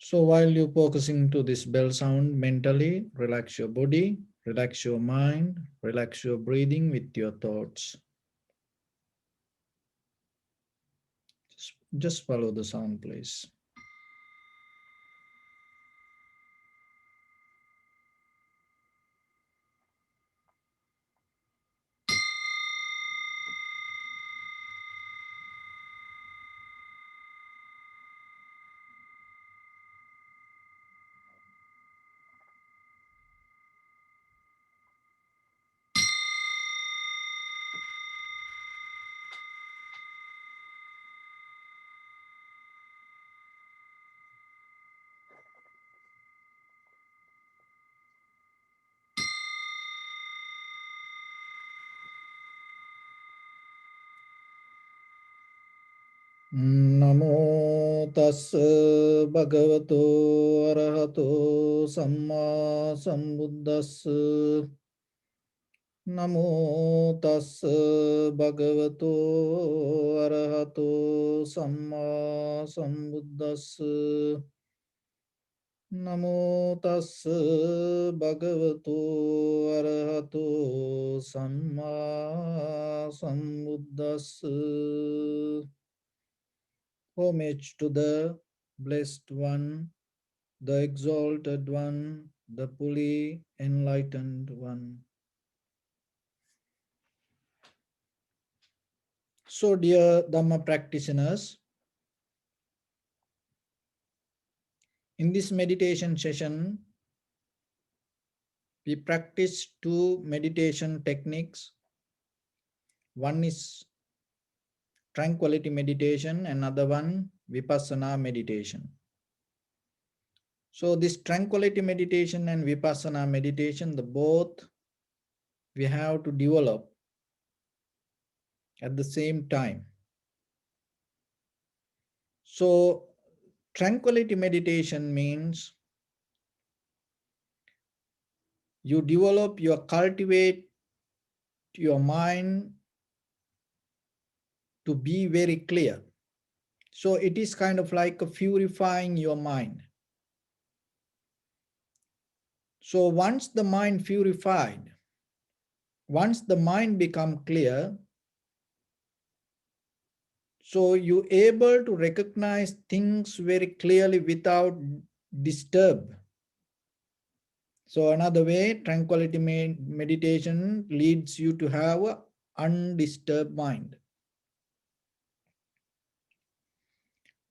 So while you're focusing to this bell sound mentally, relax your body, relax your mind, relax your breathing with your thoughts. Just follow the sound, please. Namo tassa bhagavato arahato samma sambuddhassa. Namo tassa bhagavato arahato samma sambuddhassa. Namo tassa bhagavato arahato samma sambuddhassa. Homage to the Blessed One, the Exalted One, the fully enlightened One. So, dear Dhamma practitioners, in this meditation session, we practice two meditation techniques. One is tranquility meditation, another one Vipassana meditation. So this tranquility meditation and Vipassana meditation, the both we have to develop at the same time. So tranquility meditation means you cultivate your mind to be very clear. So it is kind of like purifying your mind. So once the mind purified, once the mind become clear, so you're able to recognize things very clearly without disturb. So another way, tranquility meditation leads you to have an undisturbed mind.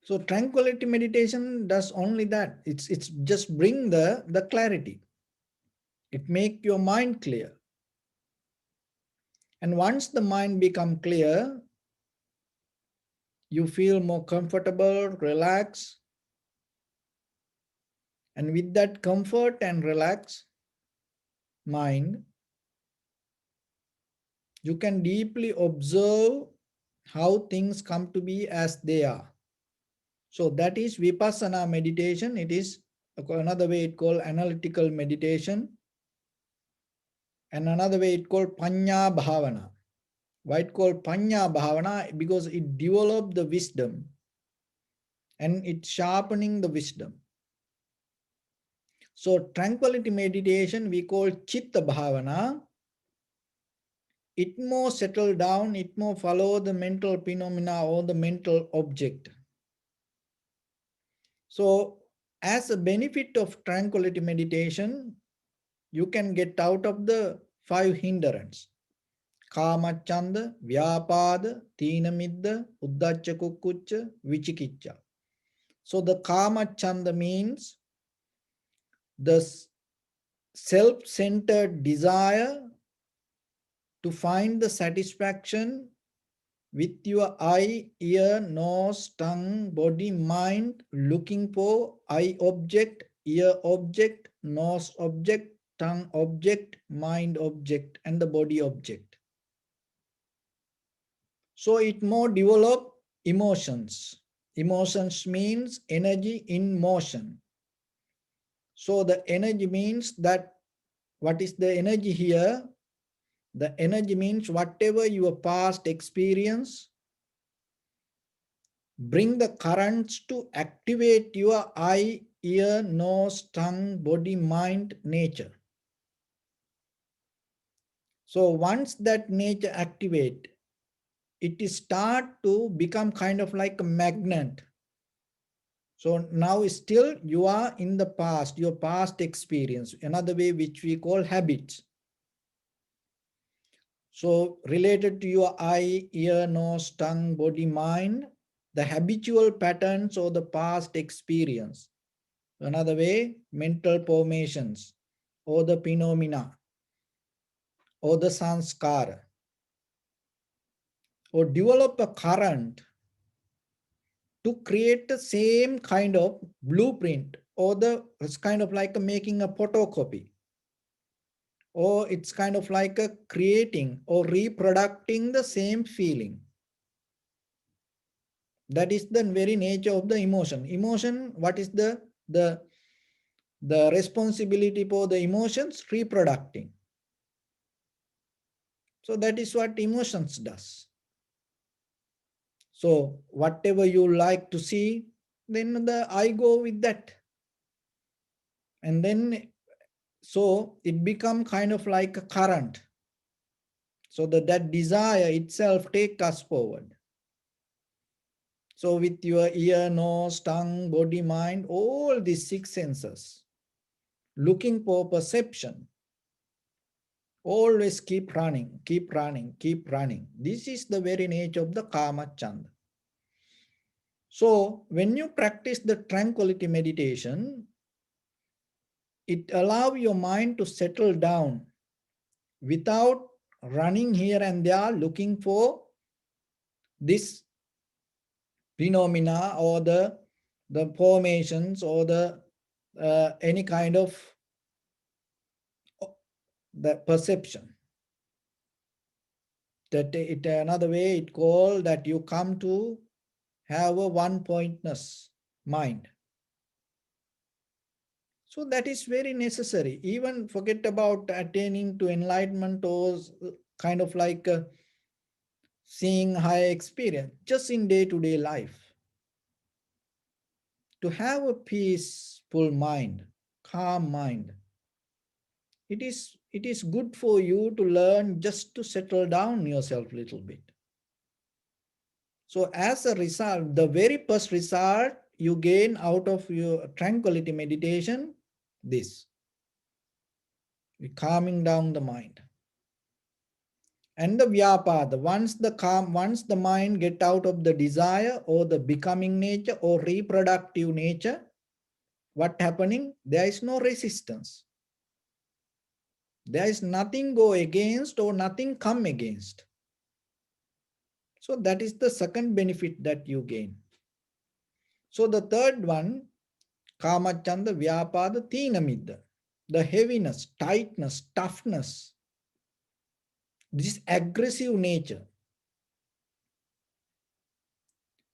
So tranquility meditation does only that. It's just bring the clarity. It make your mind clear. And once the mind become clear, you feel more comfortable, relaxed. And with that comfort and relaxed mind, you can deeply observe how things come to be as they are. So that is Vipassana meditation. It is another way it called analytical meditation. And another way it called Panya Bhavana. Why it called Panya Bhavana? Because it developed the wisdom and it's sharpening the wisdom. So tranquility meditation we call Chitta Bhavana. It more settle down, it more follow the mental phenomena or the mental object. So as a benefit of tranquility meditation, you can get out of the 5 hindrance. Kama chanda, vyapada, tina midda, uddhacha kukkucha, vichikicha. So the kama chanda means the self-centered desire to find the satisfaction with your eye, ear, nose, tongue, body, mind, looking for eye object, ear object, nose object, tongue object, mind object, and the body object. So it more develop emotions. Emotions means energy in motion. So the energy means that, what is the energy here? The energy means whatever your past experience, bring the currents to activate your eye, ear, nose, tongue, body, mind, nature. So once that nature activate, it is start to become kind of like a magnet. So now still you are in the past, your past experience, another way which we call habits. So related to your eye, ear, nose, tongue, body, mind, the habitual patterns or the past experience. Another way, mental formations or the phenomena or the sanskara, or develop a current to create the same kind of blueprint, or it's kind of like making a photocopy, or it's kind of like a creating or reproducing the same feeling. That is the very nature of the emotion. Emotion, what is the responsibility for the emotions? Reproducing. So that is what emotions does. So whatever you like to see, then I go with that. And then, so it become kind of like a current. So that desire itself take us forward. So with your ear, nose, tongue, body, mind, all these six senses, looking for perception, always keep running, keep running, keep running. This is the very nature of the Kama Chanda. So when you practice the tranquility meditation, it allows your mind to settle down without running here and there looking for this phenomena or the formations or the any kind of the perception. That it another way it called that you come to have a one pointness mind. So that is very necessary. Even forget about attaining to enlightenment or kind of like seeing high experience, just in day-to-day life. To have a peaceful mind, calm mind, it is good for you to learn just to settle down yourself a little bit. So as a result, the very first result you gain out of your tranquility meditation, this, calming down the mind. And the vyapada, once the mind get out of the desire or the becoming nature or reproductive nature, what happening? There is no resistance. There is nothing go against or nothing come against. So that is the second benefit that you gain. So the third one, Kama Chanda Vyapada Tina Midda, the heaviness, tightness, toughness, this aggressive nature.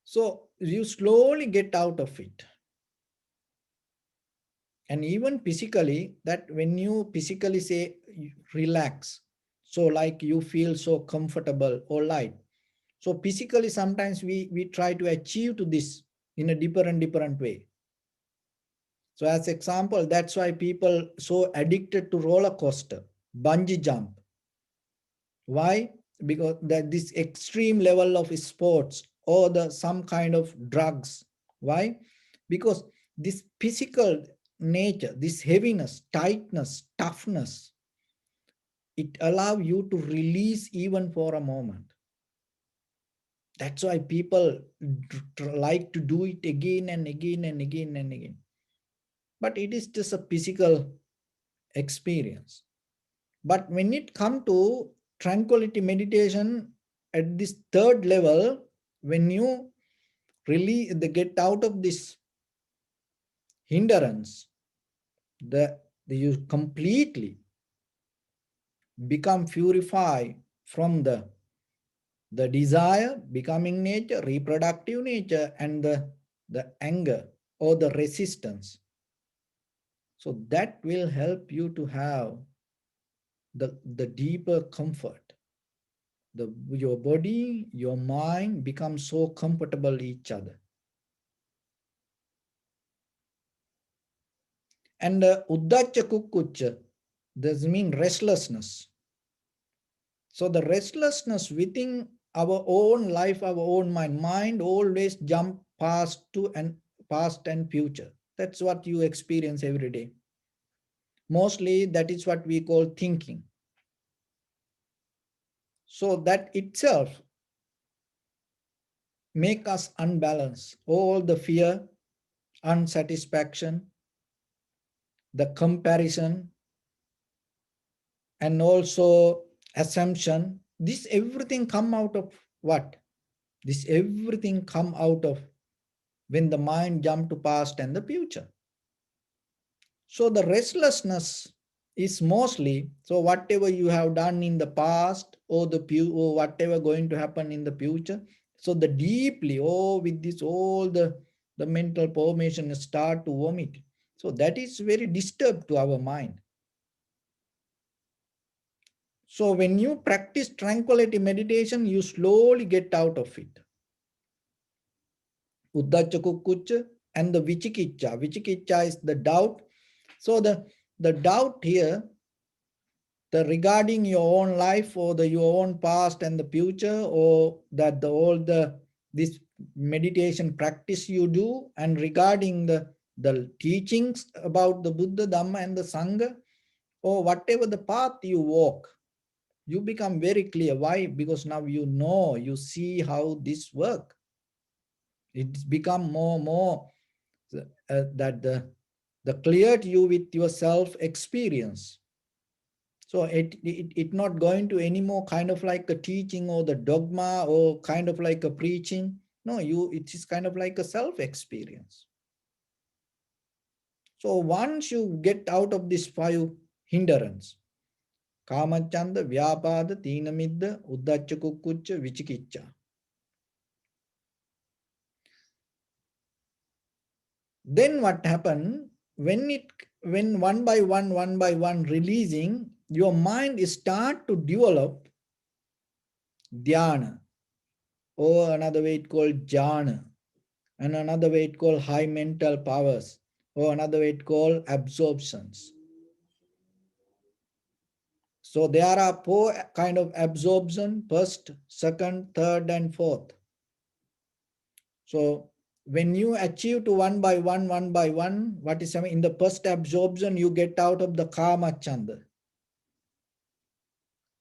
So you slowly get out of it. And even physically, that when you physically say relax, so like you feel so comfortable or light. So physically, sometimes we try to achieve to this in a different way. So as example, that's why people so addicted to roller coaster, bungee jump. Why? Because that this extreme level of sports or some kind of drugs. Why? Because this physical nature, this heaviness, tightness, toughness, it allows you to release even for a moment. That's why people like to do it again and again and again and again. But it is just a physical experience. But when it comes to tranquility meditation at this third level, when you really get out of this hindrance, you completely become purified from the desire, becoming nature, reproductive nature, and the anger or the resistance. So that will help you to have the deeper comfort. Your body, your mind become so comfortable each other. And uddacha kukkucha, this means restlessness. So the restlessness within our own life, our own mind always jump past and future. That's what you experience every day. Mostly that is what we call thinking. So that itself make us unbalanced. All the fear, unsatisfaction, the comparison, and also assumption, this everything come out of what? This everything come out of when the mind jump to past and the future. So the restlessness is mostly, so whatever you have done in the past or or whatever going to happen in the future, so the deeply, with this all the mental formation start to vomit. So that is very disturbed to our mind. So when you practice tranquility meditation, you slowly get out of it. Uddacha kukkucha and the vichikicha. Vichikicha is the doubt. So the doubt here, the regarding your own life or your own past and the future, or that all this meditation practice you do, and regarding the teachings about the Buddha, Dhamma, and the Sangha, or whatever the path you walk, you become very clear. Why? Because now you know, you see how this work. It's become more that the clear to you with your self experience. So it not going to any more kind of like a teaching or the dogma or kind of like a preaching. No, it is kind of like a self experience. So once you get out of this 5 hindrance, Kamachanda, Vyapada, Tinamidda, Uddacha Kukkucha, Vichikicha. Then what happened when one by one releasing, your mind start to develop dhyana, or another way it called jhana, and another way it called high mental powers, or another way it called absorptions. So there are 4 kind of absorption: first, second, third, and fourth. So when you achieve to one by one, what is in the first absorption, you get out of the kama chanda.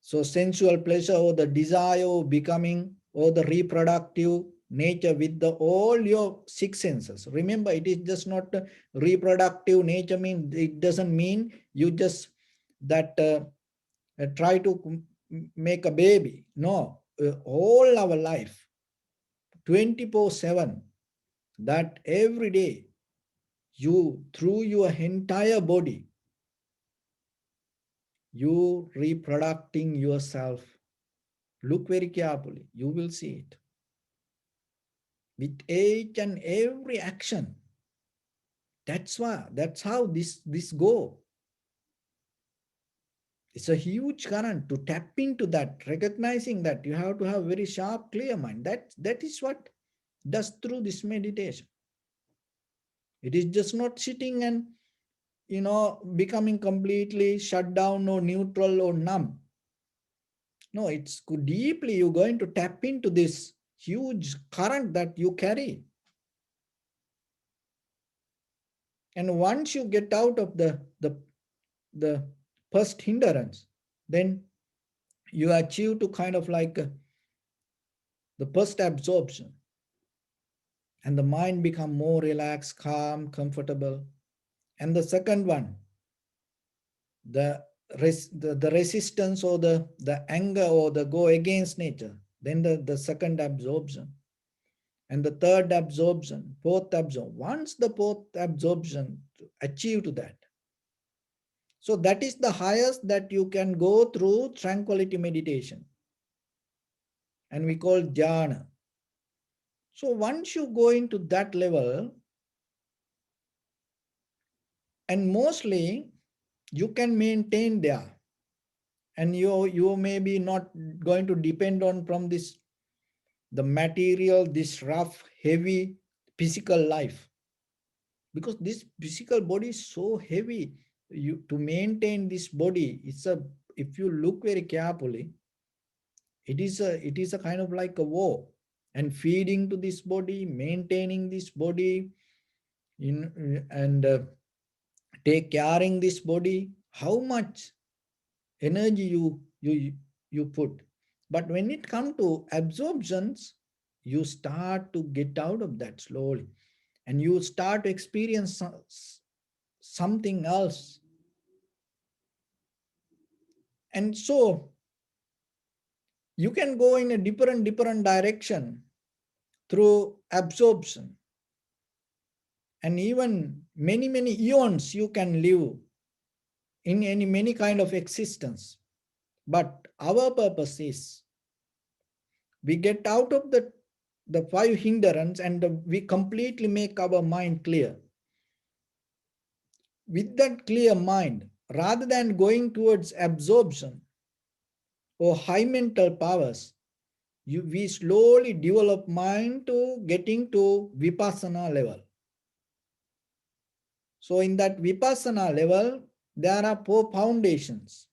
So sensual pleasure or the desire of becoming or the reproductive nature with all your 6 senses. Remember, it is just not reproductive nature. It doesn't mean you just that try to make a baby. No, all our life, 24/7, that every day you, through your entire body, you reproducing yourself. Look very carefully, you will see it. With each and every action. That's how this go. It's a huge current. To tap into that, recognizing that, you have to have very sharp, clear mind. That is what does through this meditation. It is just not sitting and becoming completely shut down or neutral or numb. No, it's deeply you're going to tap into this huge current that you carry. And once you get out of the first hindrance, then you achieve to kind of like the first absorption, and the mind become more relaxed, calm, comfortable. And the second one, the resistance or the anger or the go against nature, then the second absorption, and the third absorption, fourth absorption. Once the fourth absorption achieve to that, so that is the highest that you can go through tranquility meditation, and we call jhana. So once you go into that level, and mostly you can maintain there, and you may be not going to depend on from this the material, this rough, heavy physical life, because this physical body is so heavy. You to maintain this body, it's a, if you look very carefully, it is a kind of like a war, and feeding to this body, maintaining this body and take caring this body, how much energy you put. But when it comes to absorptions, you start to get out of that slowly, and you start to experience something else. And so you can go in a different direction through absorption, and even many eons you can live in any many kind of existence. But our purpose is we get out of the five hindrance, and we completely make our mind clear. With that clear mind, rather than going towards absorption or high mental powers, we slowly develop mind to getting to Vipassana level. So in that Vipassana level, there are four foundations.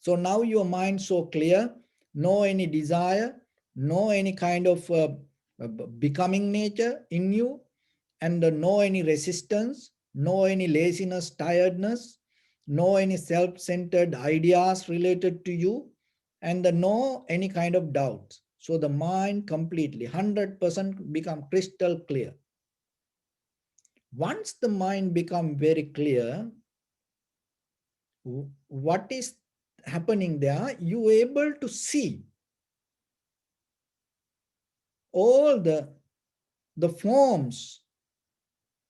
So now your mind so clear, no any desire, no any kind of becoming nature in you, and no any resistance, no any laziness, tiredness, no any self-centered ideas related to you, and no any kind of doubts. So the mind completely 100% become crystal clear. Once the mind become very clear, what is happening there? You able to see all the forms,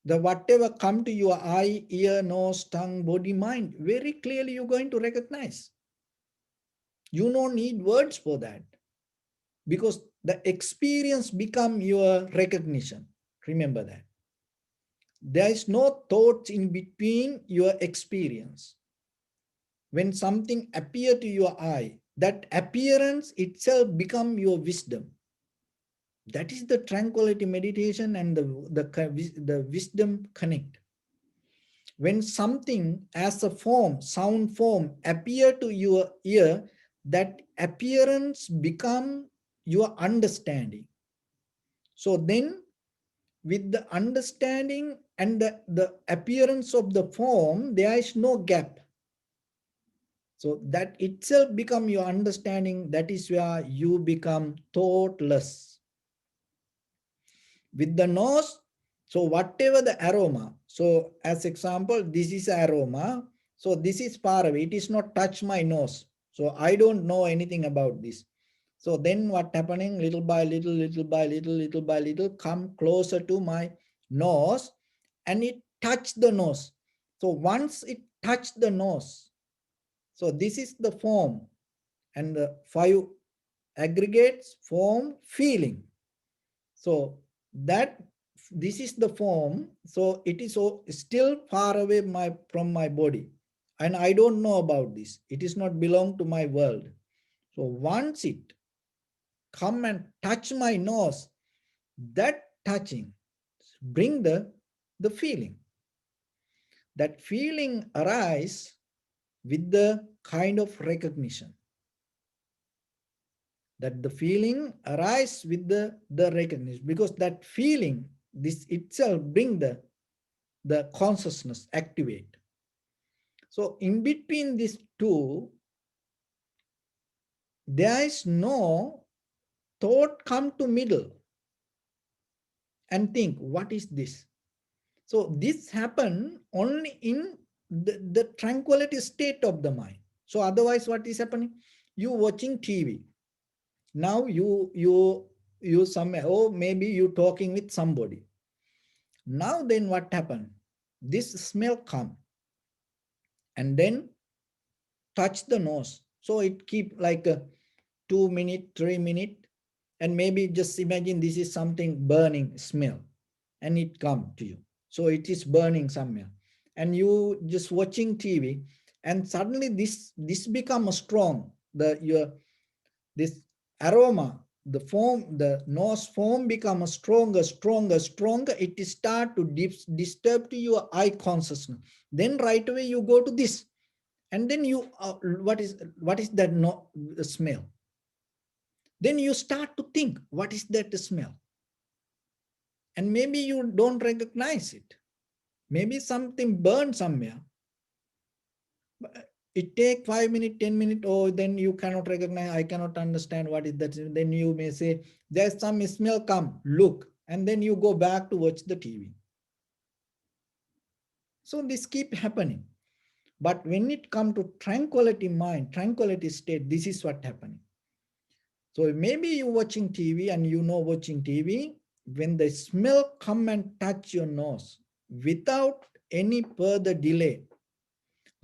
the whatever come to your eye, ear, nose, tongue, body, mind, very clearly you're going to recognize. You don't need words for that, because the experience become your recognition. Remember that. There is no thoughts in between your experience. When something appear to your eye, that appearance itself become your wisdom. That is the tranquility meditation and the wisdom connect. When something as a form, sound form appear to your ear, that appearance become your understanding. So then with the understanding and the appearance of the form, there is no gap. So that itself become your understanding. That is where you become thoughtless. With the nose, so whatever the aroma, so as example, this is aroma, so this is far away, it is not touch my nose, so I don't know anything about this. So then what happening, little by little, little by little, little by little, come closer to my nose, and it touch the nose. So once it touch the nose, so this is the form, and the five aggregates form feeling. So that this is the form, so it is still far away from my body, and I don't know about this, it is not belong to my world. So once it come and touch my nose, that touching bring the feeling. That feeling arise with the kind of recognition. That the feeling arise with the recognition, because that feeling, this itself bring the consciousness activate. So in between these two, there is no thought come to middle and think, what is this? So this happen only in the tranquility state of the mind. So otherwise what is happening? You watching TV. Now you some, or maybe you talking with somebody. Now then what happened? This smell come and then touch the nose. So it keep like a 2 minute, 3 minute, and maybe just imagine this is something burning smell, and it come to you. So it is burning somewhere, and you just watching TV, and suddenly this becomes strong. This aroma, the foam, the nose foam becomes stronger, stronger, stronger. It start to disturb to your eye consciousness. Then right away you go to this, and then you what is that no smell? Then you start to think, what is that smell? And maybe you don't recognize it. Maybe something burned somewhere. It take 5 minutes, 10 minutes, or then you cannot recognize, I cannot understand what is that. Then you may say, there's some smell, come, look, and then you go back to watch the TV. So this keep happening. But when it come to tranquility mind, tranquility state, this is what happening. So maybe you watching TV and you know watching TV, when the smell come and touch your nose, without any further delay,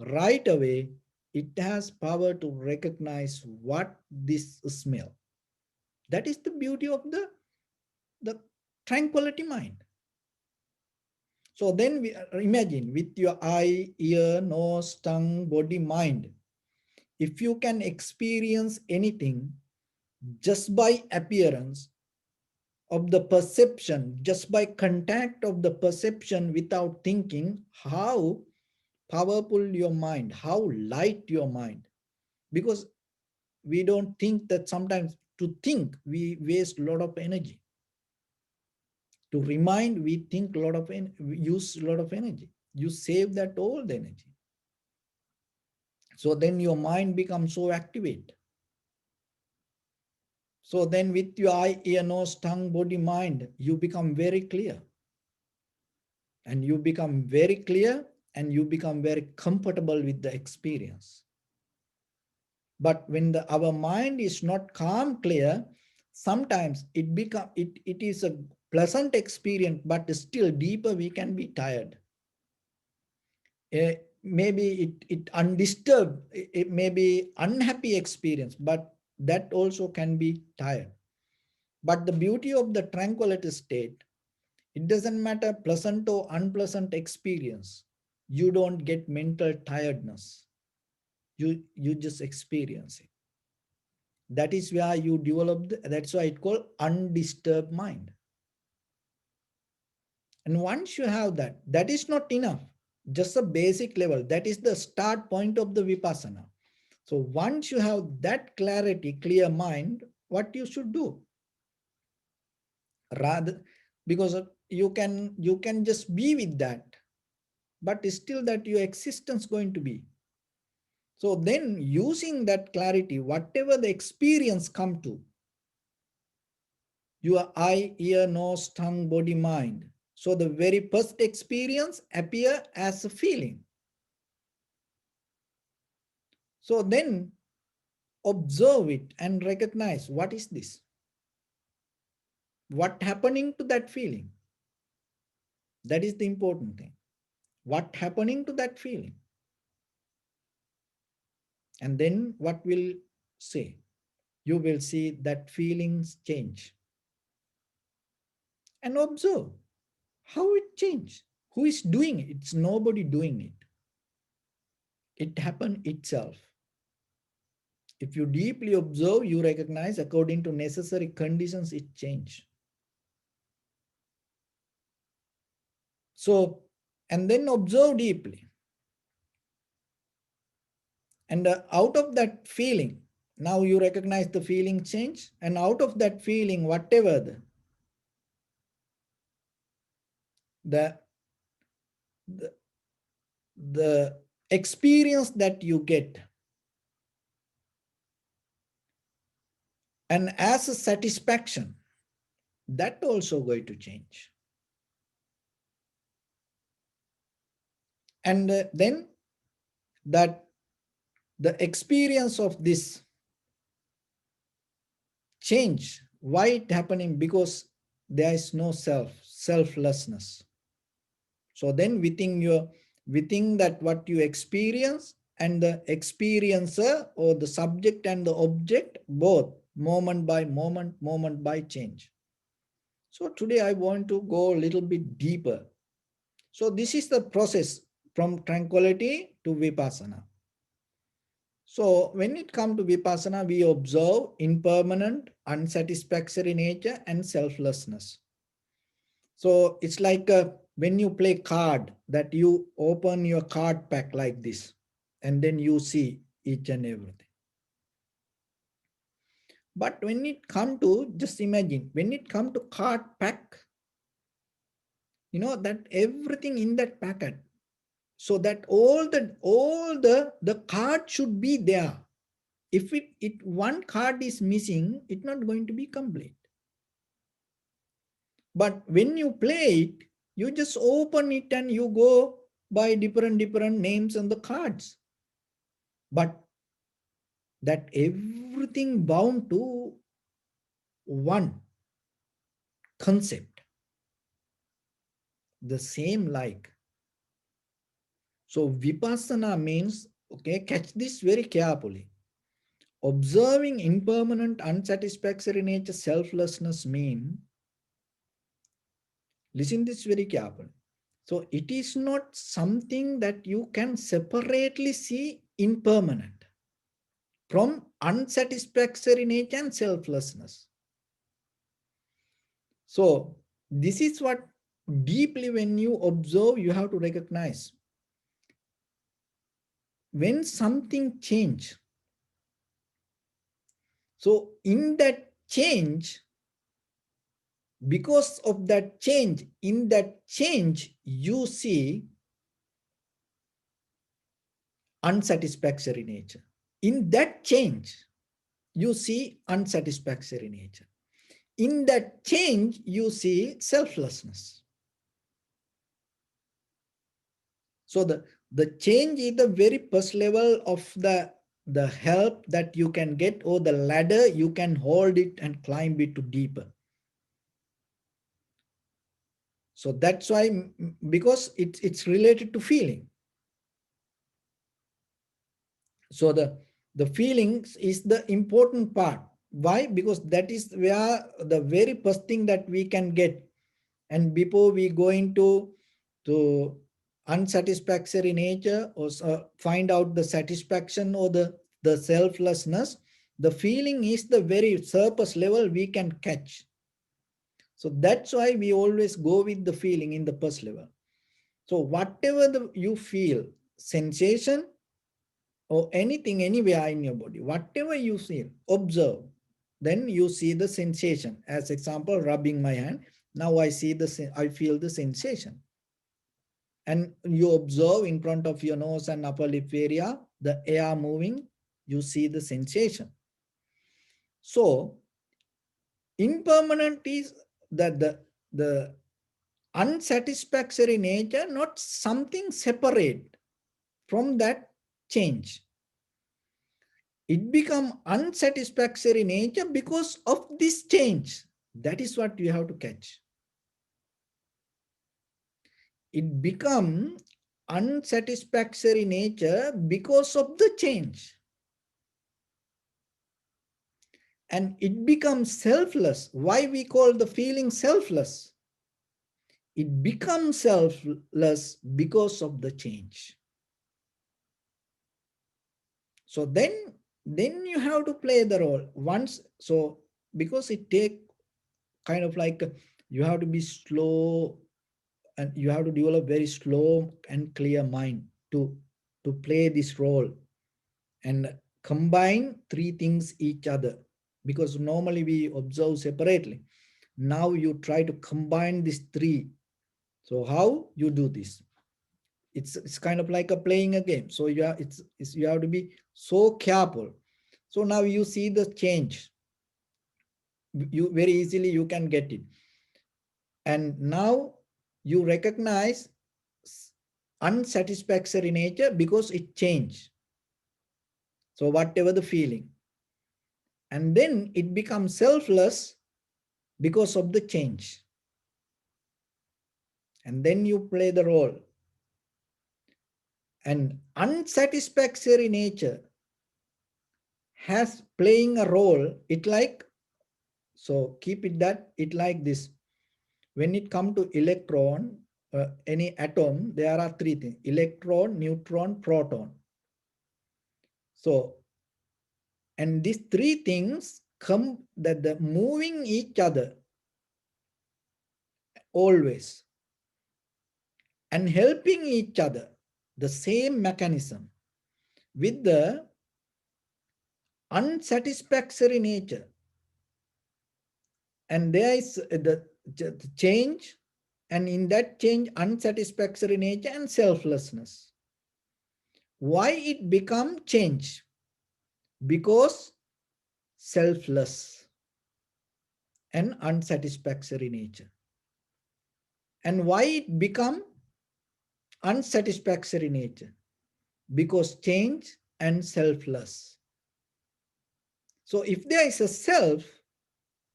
right away, it has power to recognize what this smell. That is the beauty of the tranquility mind. So then we imagine with your eye, ear, nose, tongue, body, mind, if you can experience anything just by appearance of the perception, just by contact of the perception without thinking, how powerful your mind, how light your mind. Because we don't think that sometimes to think we waste a lot of energy. To remind, we think a lot of we use a lot of energy. You save that old energy. So then your mind becomes so activated. So then with your eye, ear, nose, tongue, body, mind, you become very clear. And you become very clear and you become very comfortable with the experience. But when our mind is not calm, clear, sometimes it is a pleasant experience, but still deeper we can be tired. Maybe it undisturbed, it may be unhappy experience, but that also can be tired. But the beauty of the tranquility state, it doesn't matter pleasant or unpleasant experience. You don't get mental tiredness. You just experience it. That is where you develop, that's why it called undisturbed mind. And once you have that, that is not enough. Just a basic level. That is the start point of the Vipassana. So once you have that clarity, clear mind, what you should do? Rather, because you can just be with that, but still that your existence going to be. So then using that clarity, whatever the experience come to, your eye, ear, nose, tongue, body, mind. So the very first experience appear as a feeling. So then observe it and recognize what is this? What happening to that feeling? That is the important thing. What happening to that feeling? And then what will say? You will see that feelings change. And observe how it changed. Who is doing it? It's nobody doing it. It happened itself. If you deeply observe, you recognize according to necessary conditions, it change. So, and then observe deeply. And out of that feeling, now you recognize the feeling change, and out of that feeling, whatever the, the, the experience that you get, and as a satisfaction, that also going to change. And then that the experience of this change, why it happening? Because there is no selflessness. So then within that what you experience and the experiencer or the subject and the object, both moment by moment by change. So today I want to go a little bit deeper. So this is the process from tranquility to Vipassana. So when it comes to Vipassana, we observe impermanent, unsatisfactory nature and selflessness. So it's like when you play card, that you open your card pack like this, and then you see each and everything. But when it comes to, just imagine, when it comes to card pack, that everything in that packet, so that all the card should be there. If it one card is missing, it's not going to be complete. But when you play it, you just open it and you go by different names on the cards. But that everything bound to one concept, the same like. So Vipassana means, okay, catch this very carefully. Observing impermanent, unsatisfactory nature, selflessness mean, listen this very carefully. So it is not something that you can separately see impermanent from unsatisfactory nature and selflessness. So this is what deeply when you observe, you have to recognize. When something change, so in that change, because of that change, in that change, you see unsatisfactory nature. In that change, you see unsatisfactory nature. In that change, you see selflessness. So the change is the very first level of the help that you can get, or the ladder you can hold it and climb it to deeper. So that's why, because it's related to feeling. So the feelings is the important part. Why? Because that is where the very first thing that we can get. And before we go into to unsatisfactory nature, or find out the satisfaction or the selflessness, the feeling is the very surface level we can catch. So that's why we always go with the feeling in the first level. So whatever you feel, sensation or anything anywhere in your body, whatever you feel, observe. Then you see the sensation. As example, rubbing my hand. Now I feel the sensation. And you observe in front of your nose and upper lip area, the air moving, you see the sensation. So impermanent is that the unsatisfactory nature, not something separate from that change. It become unsatisfactory nature because of this change. That is what you have to catch. It become unsatisfactory nature because of the change. And it becomes selfless. Why we call the feeling selfless? It becomes selfless because of the change. So then you have to play the role once. So because it take kind of like, you have to be slow, and you have to develop very slow and clear mind to play this role and combine three things each other, because normally we observe separately. Now you try to combine these three. So how you do this? It's kind of like a playing a game. So you have to be so careful. So now you see the change. You very easily you can get it. And now you recognize unsatisfactory nature because it changed. So whatever the feeling. And then it becomes selfless because of the change. And then you play the role. And unsatisfactory nature has playing a role. It like, so keep it that, it like this. When it come to electron, any atom, there are three things: electron, neutron, proton. So And these three things come that the moving each other always and helping each other, the same mechanism with the unsatisfactory nature. And there is the change, and in that change, unsatisfactory nature and selflessness. Why it become change? Because selfless and unsatisfactory nature. And why it become unsatisfactory nature? Because change and selfless. So if there is a self,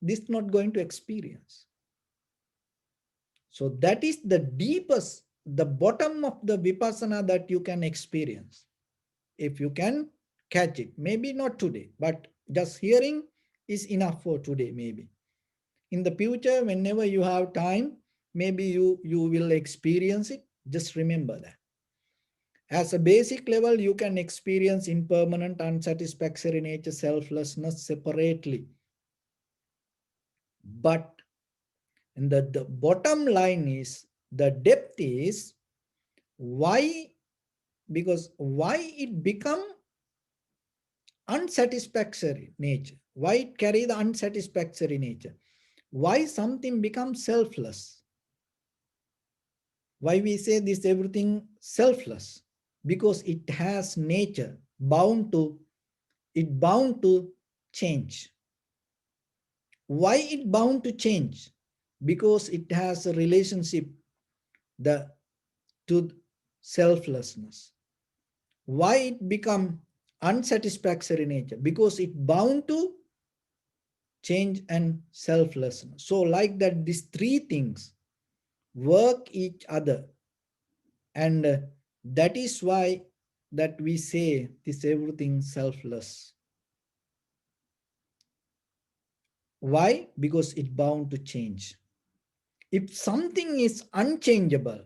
this is not going to experience. So that is the deepest, the bottom of the vipassana that you can experience. If you can catch it, maybe not today, but just hearing is enough for today, maybe. In the future, whenever you have time, maybe you will experience it. Just remember that. As a basic level, you can experience impermanent, unsatisfactory nature, selflessness separately. But the bottom line is, the depth is why, because why it become unsatisfactory nature, why it carry the unsatisfactory nature, why something becomes selfless, why we say this everything selfless, because it has nature bound to change. Why it bound to change? Because it has a relationship the to selflessness. Why it become unsatisfactory nature? Because it bound to change and selflessness. So like that, these three things work each other, and that is why that we say this everything selfless. Why? Because it bound to change. If something is unchangeable,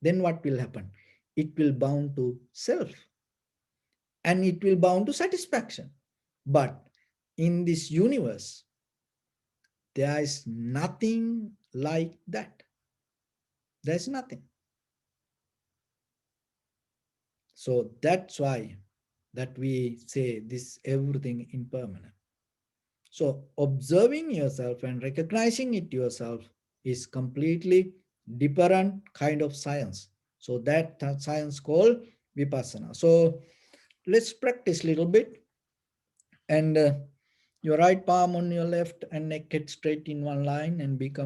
then what will happen? It will bound to self, and it will bound to satisfaction. But in this universe, there is nothing like that. There's nothing. So that's why that we say this everything impermanent. So observing yourself and recognizing it yourself is completely different kind of science. So that science called Vipassana. So let's practice a little bit, and your right palm on your left and neck head straight in one line and become